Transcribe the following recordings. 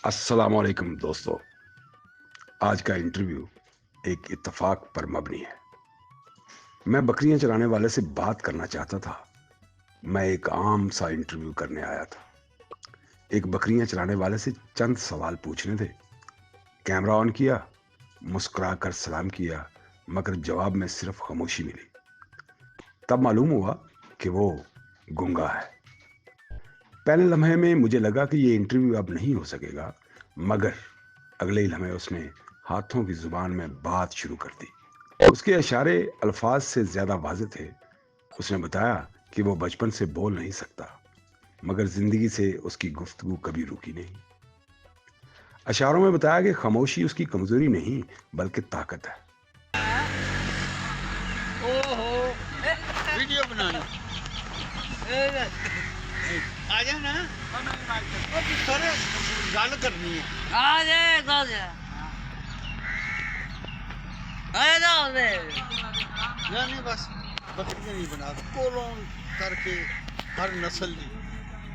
अस्सलाम वालेकुम दोस्तों। आज का इंटरव्यू एक इत्तेफाक पर मबनी है। मैं बकरियां चराने वाले से बात करना चाहता था। मैं एक आम सा इंटरव्यू करने आया था। एक बकरियां चराने वाले से चंद सवाल पूछने थे। कैमरा ऑन किया, मुस्कुराकर सलाम किया, मगर जवाब में सिर्फ खामोशी मिली। तब मालूम हुआ कि वो गूंगा है। पहले लम्हे में मुझे लगा कि ये इंटरव्यू अब नहीं हो सकेगा, मगर अगले ही लम्हे उसने हाथों की जुबान में बात शुरू कर दी। उसके इशारे अल्फाज से ज्यादा वाज़ेह थे। उसने बताया कि वो बचपन से बोल नहीं सकता, मगर जिंदगी से उसकी गुफ्तगू कभी रुकी नहीं। इशारों में बताया कि खामोशी उसकी कमजोरी नहीं बल्कि ताकत है। ओहो वीडियो बनाना आ जा ना सर गल करनी है आ जाए तो जा आए जाओ दे या नहीं बस बकरियां नहीं बना कोलों करके हर नस्ल दी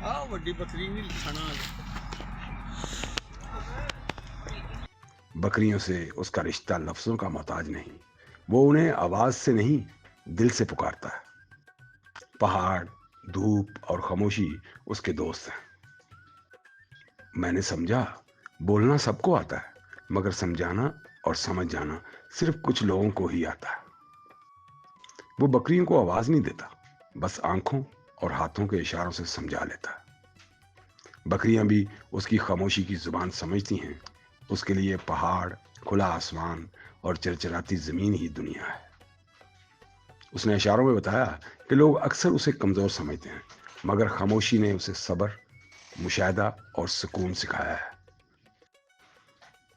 आ वड्डी बकरी नहीं खाना। बकरियों से उसका रिश्ता लफ्जों का मोहताज नहीं, वो उन्हें आवाज से नहीं दिल से पुकारता है। पहाड़, धूप और खामोशी उसके दोस्त हैं। मैंने समझा बोलना सबको आता है, मगर समझाना और समझ जाना सिर्फ कुछ लोगों को ही आता है। वो बकरियों को आवाज नहीं देता, बस आंखों और हाथों के इशारों से समझा लेता है। बकरियां भी उसकी खामोशी की जुबान समझती हैं। उसके लिए पहाड़, खुला आसमान और चरचराती जमीन ही दुनिया है। उसने इशारों में बताया कि लोग अक्सर उसे कमजोर समझते हैं, मगर खामोशी ने उसे सब्र, मुशाहिदा और सुकून सिखाया है।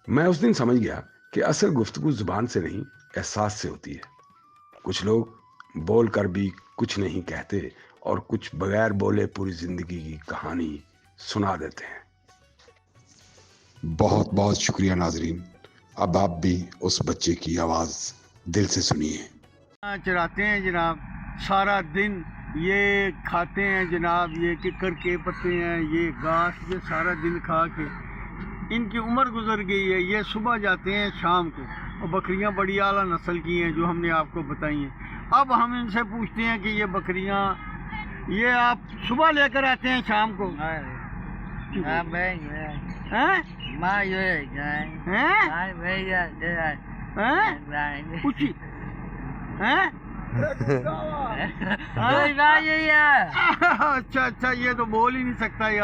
मैं उस दिन समझ गया कि असल गुफ्तगू जुबान से नहीं, एहसास से होती है। कुछ लोग बोल कर भी कुछ नहीं कहते और कुछ बगैर बोले पूरी जिंदगी की कहानी सुना देते हैं। बहुत बहुत शुक्रिया नाजरीन। अब आप भी उस बच्चे की आवाज दिल से सुनिए। चराते हैं जनाब, सारा दिन ये खाते हैं जनाब, ये किकर के पत्ते हैं, ये घास, ये सारा दिन खा के इनकी उम्र गुजर गई है। ये सुबह जाते हैं शाम को, और बकरियां बड़ी आला नस्ल की हैं जो हमने आपको बताई हैं। अब हम इनसे पूछते हैं कि ये बकरियां ये आप सुबह लेकर आते हैं शाम को हां भाई हैं मां ये जाए हैं हां भैया दे हैं कुछ हैं कोई ना ये अच्छा अच्छा, ये तो बोल ही नहीं सकता यार।